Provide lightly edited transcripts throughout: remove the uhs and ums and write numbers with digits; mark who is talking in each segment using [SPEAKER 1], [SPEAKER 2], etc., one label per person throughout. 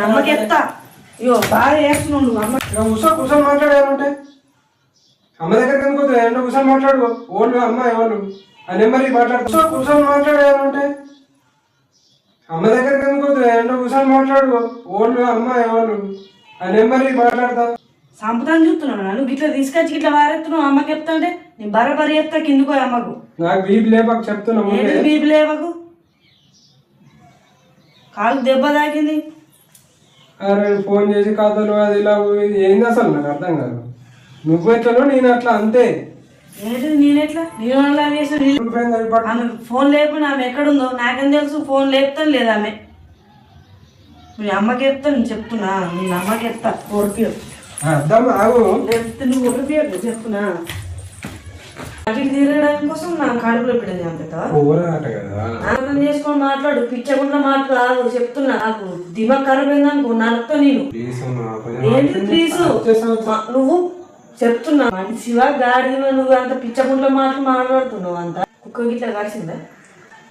[SPEAKER 1] అమ్మకి చెప్తా. ఇగో బాగా చేస్తున్నావు నువ్వు. అమ్మ
[SPEAKER 2] కూర్చొని మాట్లాడాలంటే అమ్మ దగ్గరికి ఎందుకు ఏంటో కూర్చొని మాట్లాడు. ఓళ్ళు అమ్మ ఎవరు ఆ నెంబర్ మాట్లాడుతూ కూర్చొని మాట్లాడాలంటే అమ్మ దగ్గరికి ఎందుకు ఏంటో కూర్చొని మాట్లాడు. ఓళ్ళు అమ్మ ఎవరు ఆ నెంబర్ మాట్లాడతా.
[SPEAKER 1] సంపదాన్ని చూస్తున్నావు నువ్వు ఇట్లా తీసుకొచ్చి ఇట్లా వారెత్తున్నావు. అమ్మకి చెప్తా అంటే నేను బరబరి చెప్తా కిందికో అమ్మకు.
[SPEAKER 2] నాకు బీపీ లేపాక చెప్తున్నా.
[SPEAKER 1] బీపీ లేవకు, కాలు దెబ్బ తాకింది.
[SPEAKER 2] ఫోన్ చేసి ఖాతాలు అది ఇలా ఏంది అసలు నాకు అర్థం కాదు. నువ్వు ఎట్లా నేను అట్లా అంతే.
[SPEAKER 1] నేనెట్లా ఆమె ఫోన్ లేకపోయినా ఆమె ఎక్కడుందో నాకేం తెలుసు. ఫోన్ లేపుతాను లేదా ఆమె. మీ అమ్మకి చెప్తా, నేను చెప్తున్నా. నేను అమ్మకి చెప్తా. ఓడిపి లేకపోతే నువ్వు ఓడిపి చెప్తున్నా. అటుకి తిరగడానికి కోసం నా కడుపులో పెట్టింది. అర్థం చేసుకొని మాట్లాడు. పిచ్చకుండా మాట్లాడు. చెప్తున్నా. నాకు దిమాగ్ ఖరాబ్ అయిందనుకో నలుపుతా నేను. ఏంటి ప్లీజ్ నువ్వు చెప్తున్నా. మనిషివా గాడివా నువ్వు? అంత పిచ్చకుండా మాట్లాడుతున్నావు. అంత కుక్క గిట్లా కాసిందా?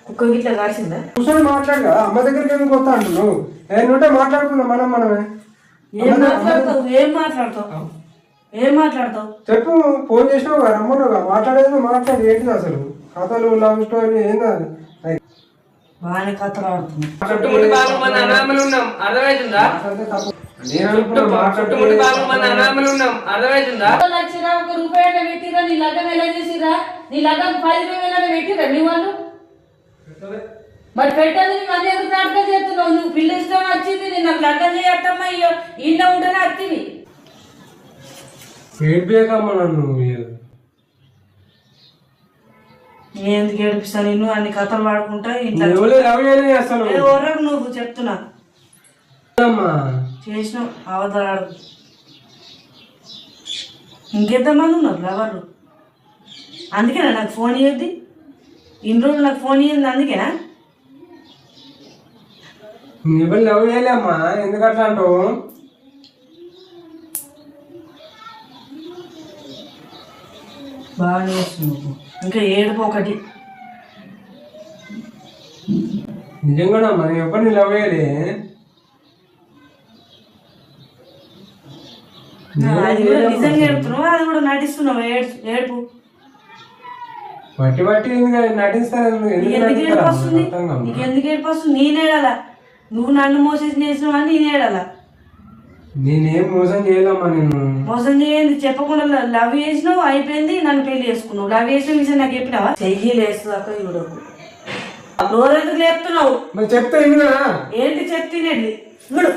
[SPEAKER 1] కుక్క గిట్లా కాసిందా?
[SPEAKER 2] కూర్చొని మాట్లాడు కదా. అమ్మ దగ్గరికి ఎందుకు వస్తా అంటున్నావు? ఏమంటే మాట్లాడుకున్నాం మనమే.
[SPEAKER 1] ఏం మాట్లాడతావు? ఏం మాట్లాడతావు
[SPEAKER 2] చెప్పు. ఫోన్ చేసినావు కదా రమ్మన్నావు. మాట్లాడేది మాట్లాడి ఏంటిది అసలు? కథలు లవ్ స్టోరీ ఏందా?
[SPEAKER 1] బాగానే కథలు ఆడుతున్నావు.
[SPEAKER 3] మరి పెట్టదు అదే నాటకం చేస్తున్నావు. నువ్వు పిల్ల ఇష్టం వచ్చింది. నేను నాకు లగ్గం చేయట్టమ్మా. ఇంట్లో ఉంటేనే వచ్చింది.
[SPEAKER 2] ఏడ్పేకమ్మా నన్ను.
[SPEAKER 1] ఎందుకు ఏడిపిస్తా నిన్ను? అన్ని కథలు పాడుకుంటా
[SPEAKER 2] అసలు
[SPEAKER 1] నువ్వు చెప్తున్నా. చేసినావు అవతలాడు. ఇంకెంతమంది ఉన్నారు లవర్లు? అందుకేనా నాకు ఫోన్ ఇవ్వద్ది? ఇన్ని రోజులు నాకు ఫోన్ ఇవ్వద్దు అందుకేనా?
[SPEAKER 2] ఎవరు లవ్ చేయలేమ్మా. ఎందుకు అట్లా అంటావు?
[SPEAKER 1] బాగా చేస్తున్నావు. ఇంకా ఏడుపు ఒకటి.
[SPEAKER 2] నిజంగా నేను ఎవరిని లవ్ చేయలే.
[SPEAKER 1] అది కూడా నిజంగా ఏడుతున్నావు, అది కూడా నటిస్తున్నావు. ఏడుపు
[SPEAKER 2] బట్టి బట్టి నటిస్తాను.
[SPEAKER 1] ఎందుకు ఏడుపు వస్తుంది? నీకు ఎందుకు ఏడుపు వస్తుంది? నేనేడాలా? నువ్వు నన్ను మోసం చేసినావు అని నేనేడాలా?
[SPEAKER 2] నేనేం మోసం చేయలేమ్మా. నేను
[SPEAKER 1] మోసం చేయండి చెప్పకుండా లవ్ చేసినావు, అయిపోయింది. నన్ను పెళ్లి చేసుకున్నావు. లవ్ చేసిన విషయం నాకు చెప్పినావా? చెయ్యి లేస్తాక చూడకు. రోజు ఎందుకు లేపుతున్నావు?
[SPEAKER 2] చెప్తే
[SPEAKER 1] ఏంటి చెప్తే చూడు.